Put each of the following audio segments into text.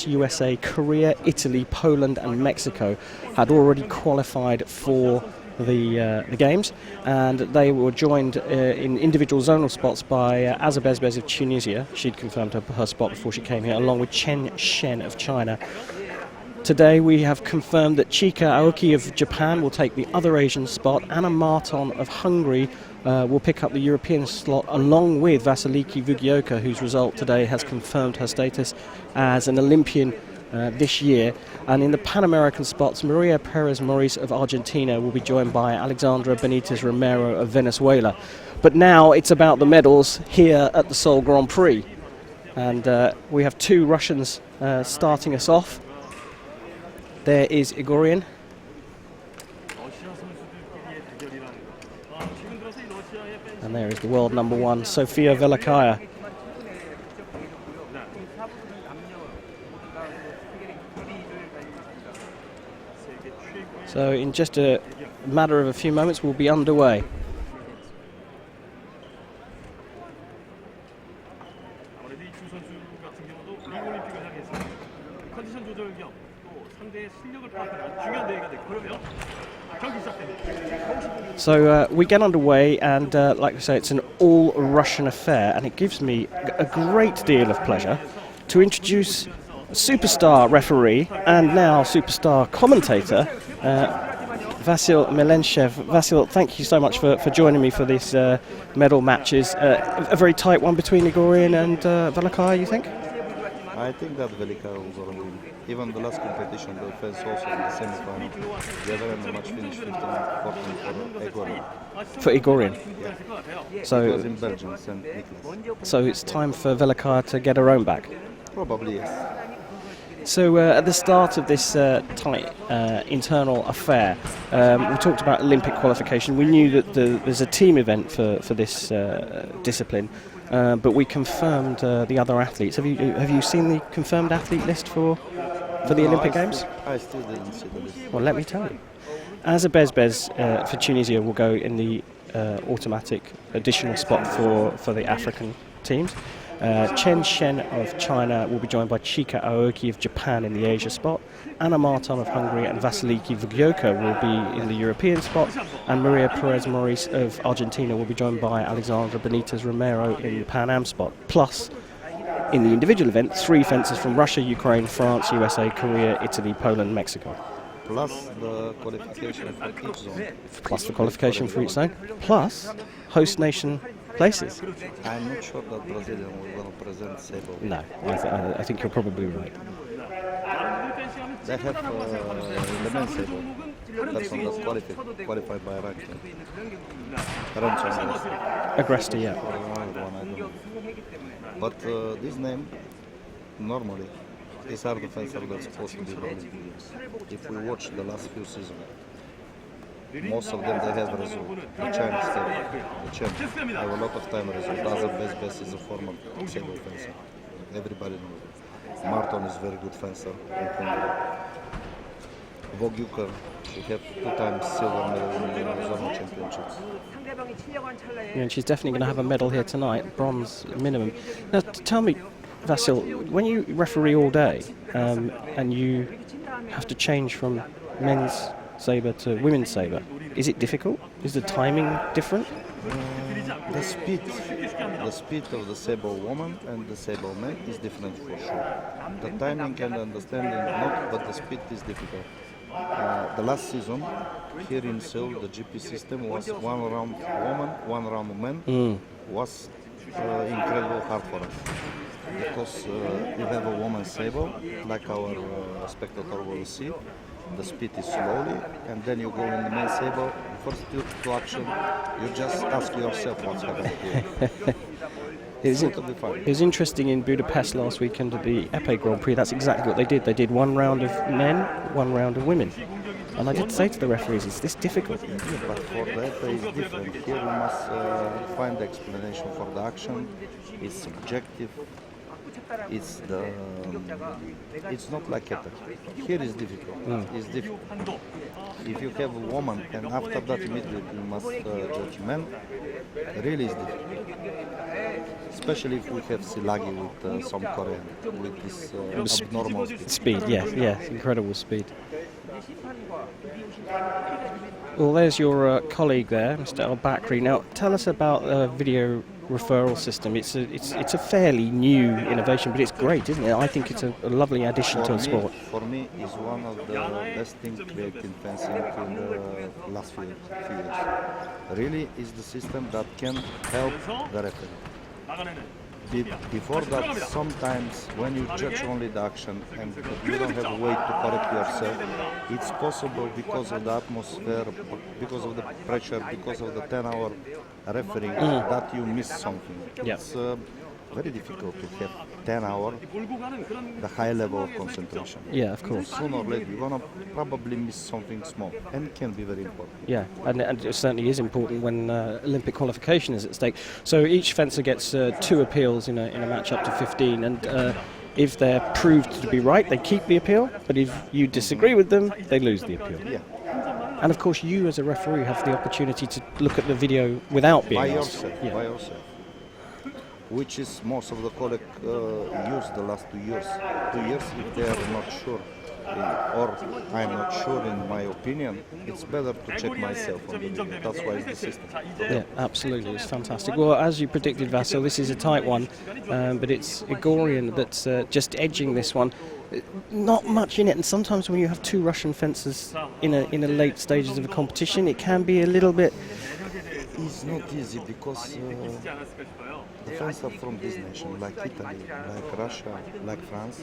France, USA, Korea, Italy, Poland and Mexico had already qualified for the games, and they were joined in individual zonal spots by Azabezbez of Tunisia. She'd confirmed her spot before she came here, along with Chen Shen of China. Today we have confirmed that Chika Aoki of Japan will take the other Asian spot. Anna Marton of Hungary will pick up the European slot, along with Vasiliki Vugioka, whose result today has confirmed her status as an Olympian this year. And in the Pan American spots, Maria Perez Maurice of Argentina will be joined by Alexandra Benitez Romero of Venezuela. But now it's about the medals here at the Seoul Grand Prix. And we have two Russians starting us off. There is EGORIAN. And there is the world number one, Sofia VELIKAYA. So in just a matter of a few moments we'll be underway. So we get underway, and like I say, it's an all-Russian affair, and it gives me a great deal of pleasure to introduce superstar referee and now superstar commentator, Vasil Melenshev. Vasil, thank you so much for joining me for these medal matches. A very tight one between EGORIAN and VELIKAYA, you think? I think that VELIKAYA will go win. Even the last competition, they faced also in the semifinal. The other end, the match finished 15-14 for EGORIAN. For EGORIAN? Yeah. So it was in Belgium, St. Nicholas. So it's time for VELIKAYA to get her own back? Probably, yes. So at the start of this tight internal affair, we talked about Olympic qualification. We knew that there's a team event for this discipline, but we confirmed the other athletes. Have you seen the confirmed athlete list for the Olympic Games? I still didn't see the list. Well, let me tell you. Azabezbez for Tunisia will go in the automatic additional spot for the African teams. Chen Shen of China will be joined by Chika Aoki of Japan in the Asia spot. Anna Marton of Hungary and Vasiliki Vugioka will be in the European spot. And Maria Perez Maurice of Argentina will be joined by Alexandra Benitez Romero in the Pan Am spot. Plus, in the individual event, 3 fencers from Russia, Ukraine, France, USA, Korea, Italy, Poland, Mexico. Plus the qualification for each zone. Plus the qualification for each zone. Plus host nation places. I'm not sure that Brazilian will present Sebo. No, I think you're probably right. They have the men's Sebo. Person that's qualified by ranking. Agresta, yeah. I don't know. But this name, normally, these are the fencers that's supposed to be the Olympic Games. If we watch the last few seasons, most of them they have result. The Chinese the champ have a lot of time result. Azabezbez is a former Sebo fencer. Everybody knows it. Marton is very good fencer in Hungary. Vugioka, she have 2 times silver medal in the zonal championships. Yeah, and she's definitely going to have a medal here tonight, bronze minimum. Now, tell me, Vasil, when you referee all day and you have to change from men's sabre to women's sabre, is it difficult? Is the timing different? The speed of the sabre woman and the sabre man is different for sure. The timing and understanding not, but the speed is difficult. The last season here in Seoul, the GP system was 1 round woman, 1 round men. Was incredible hard for us because you have a woman sabre, like our spectator will see. The speed is slowly, and then you go in the men's sabre. First to action, you just ask yourself what's happening here. It was interesting in Budapest last weekend at the Epee Grand Prix. That's exactly what they did. They did 1 round of men, 1 round of women. And I did say to the referees, is this difficult? Yeah, but for the Epee it's different. Here we must find the explanation for the action. It's subjective. it's the it's not like attack. Here is difficult. It's difficult. If you have a woman and after that immediately you must judge men, really is difficult. Especially if we have Silagi with some Korean with this abnormal speed. Speed, yeah, incredible speed. Well, there's your colleague there, Mr. Al-Bakri. Now, tell us about the video referral system. It's a fairly new innovation, but it's great, isn't it? I think it's a lovely addition to the sport. For me, it's one of the best things created in fencing in the last few years. Really, is the system that can help the referee. Before that, sometimes when you judge only the action and you don't have a way to correct yourself, it's possible because of the atmosphere, because of the pressure, because of the 10-hour refereeing that you miss something. Yep. It's very difficult to have 10 hours, the high level of concentration. Yeah, of course. Sooner or later, you're going to probably miss something small, and it can be very important. Yeah, and it certainly is important when Olympic qualification is at stake. So each fencer gets 2 appeals in a match up to 15, and if they're proved to be right, they keep the appeal, but if you disagree with them, they lose the appeal. Yeah. And of course, you as a referee have the opportunity to look at the video without being by asked. yourself, by yourself. Which is most of the colleagues use the last 2 years. 2 years, if they are not sure, or I'm not sure in my opinion, it's better to check myself on the video. That's why it's the system. Yeah, absolutely, it's fantastic. Well, as you predicted, Vasil, this is a tight one, but it's EGORIAN that's just edging this one. Not much in it, and sometimes when you have 2 Russian fencers in a late stages of a competition, it can be a little bit. It's not easy because the fencers from this nation, like Italy, like Russia, like France,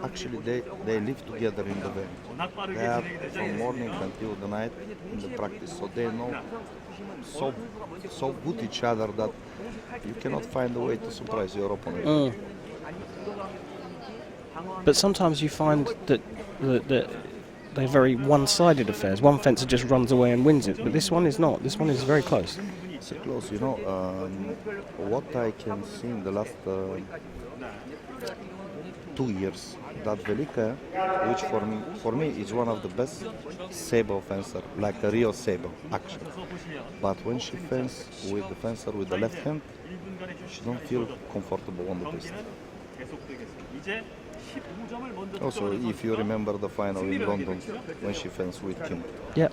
actually they live together in the venue. They are from morning until the night in the practice, so they know so good each other that you cannot find a way to surprise your opponent. But sometimes you find that they're very one-sided affairs. One fencer just runs away and wins it, but this one is not. This one is very close. It's close, you know. What I can see in the last 2 years, that VELIKAYA, which for me is one of the best saber fencer, like a real saber, actually. But when she fences with the fencer with the left hand, she don't feel comfortable on the piste. Also, if you remember the final in London when she fenced with Kim. Yeah.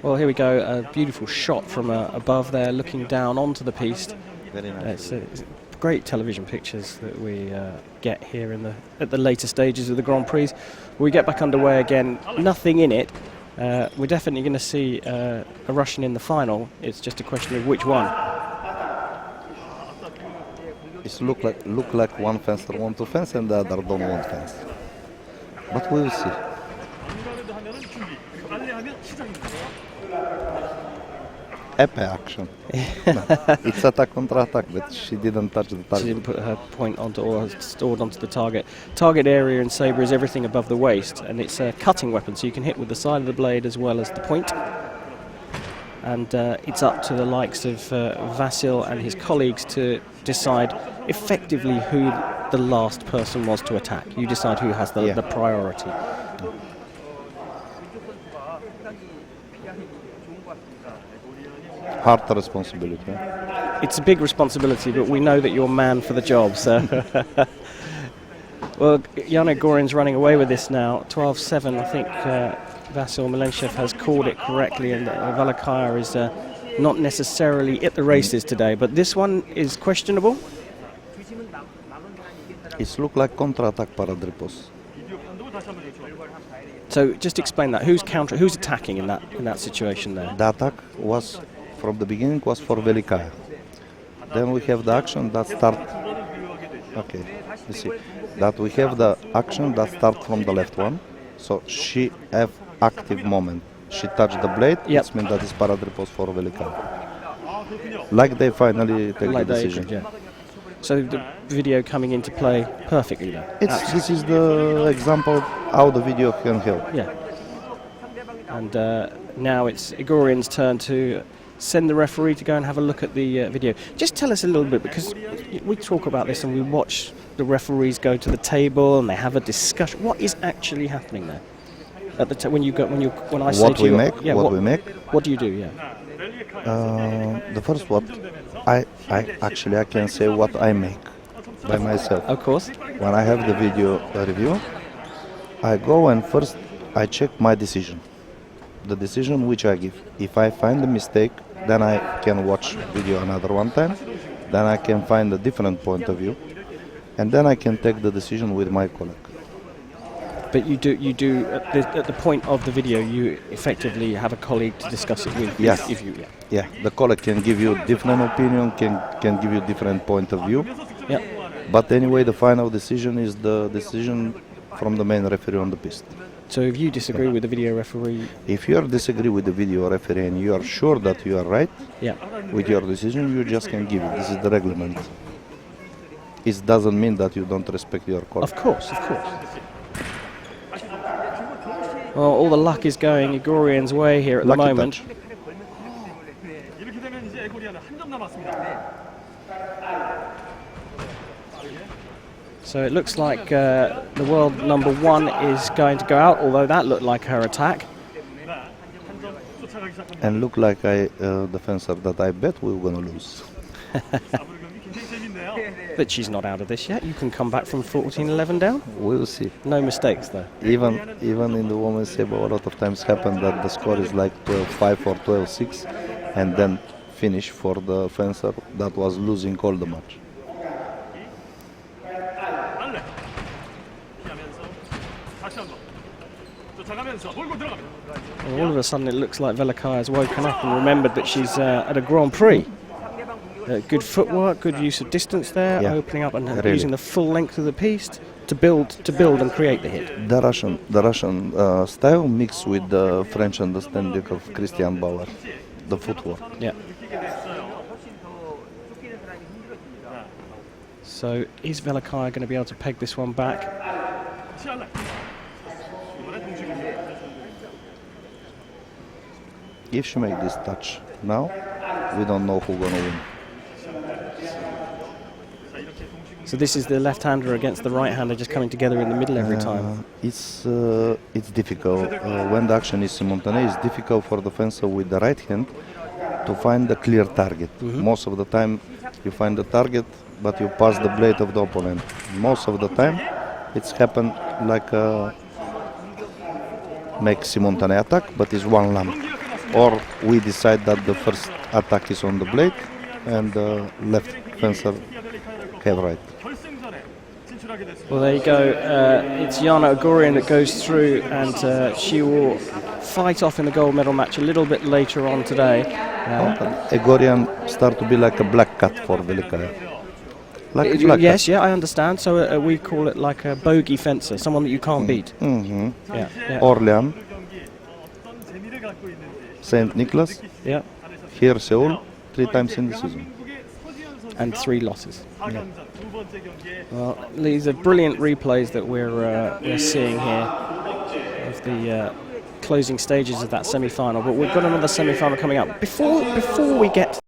Well, here we go. A beautiful shot from above there, looking down onto the piste. Very nice. It's great television pictures that we get here at the later stages of the Grand Prix. We get back underway again. Nothing in it. We're definitely going to see a Russian in the final. It's just a question of which one. It look like one fencer want to fence and the other don't want fence. But we will see. Epe action. No, it's attack contra attack, but she didn't touch the target. She didn't put her point onto or stored onto the target. Target area in saber is everything above the waist, and it's a cutting weapon, so you can hit with the side of the blade as well as the point. And it's up to the likes of Vasil and his colleagues to decide effectively who the last person was to attack. You decide who has the priority. Hard responsibility. It's a big responsibility, but we know that you're man for the job, so. Well, Jan EGORIAN's running away with this now, 12-7. I think Vasil Milenchev has called it correctly, and VELIKAYA is not necessarily at the races today, but this one is questionable. It looks like counter-attack paradripos. So just explain that. Who's attacking in that situation there? The attack was from the beginning was for VELIKAYA. Then we have the action that start. Okay, you see that we have the action that start from the left one. So she have active moment. She touched the blade. Yep. It means that is paradripos for VELIKAYA. Like they finally take the decision. Yeah. So the video coming into play perfectly there. This is the example how the video can help. Yeah. And now it's EGORIAN's turn to send the referee to go and have a look at the video. Just tell us a little bit, because we talk about this and we watch the referees go to the table and they have a discussion. What is actually happening there? At the when I say What to we you, make, yeah, what we make. What do you do? Yeah. The first what I can say what I make by myself. Of course. When I have the video review, I go and first I check my decision. The decision which I give. If I find a mistake, then I can watch video another one time. Then I can find a different point of view, and then I can take the decision with my colleague. But you do at the point of the video, you effectively have a colleague to discuss it with. Yes. Yeah. The colleague can give you different opinion, can give you different point of view. Yeah. But anyway, the final decision is the decision from the main referee on the piste. So if you disagree with the video referee, if you disagree with the video referee and you are sure that you are right, yeah, with your decision, you just can give it. This is the reglement. It doesn't mean that you don't respect your colleague. Of course. Well, all the luck is going EGORIAN's way here at the moment. Touch. So it looks like the world number 1 is going to go out, although that looked like her attack. And look like the fencer that I bet we're going to lose. But she's not out of this yet. You can come back from 14-11 down. We'll see. No mistakes though. Even in the women's sabre, a lot of times happen that the score is like 12-5 or 12-6, and then finish for the fencer that was losing all the match. And all of a sudden it looks like VELIKAYA has woken up and remembered that she's at a Grand Prix. Good footwork, good use of distance there, yeah, opening up and really. using the full length of the piste to build and create the hit. The Russian style mixed with the French understanding of Christian Bauer, the footwork. Yeah. So is VELIKAYA going to be able to peg this one back? If she makes this touch now, we don't know who's going to win. So this is the left-hander against the right-hander just coming together in the middle every time. It's difficult. When the action is simultaneous, it's difficult for the fencer with the right hand to find the clear target. Most of the time you find the target, but you pass the blade of the opponent. Most of the time it's happened like make simultaneous attack, but it's one lamp. Or we decide that the first attack is on the blade and the left fencer have right. Well, there you go. It's Yana EGORIAN that goes through, and she will fight off in the gold medal match a little bit later on today. EGORIAN start to be like a black cat for VELIKAYA. Like yes, yeah, I understand. So we call it like a bogey fencer, someone that you can't beat. Yeah. Orléans, Saint Nicholas, yeah, here Seoul, 3 times in the season. And 3 losses. Yeah. Well, these are brilliant replays that we're seeing here of the closing stages of that semi-final. But we've got another semi-final coming up. Before we get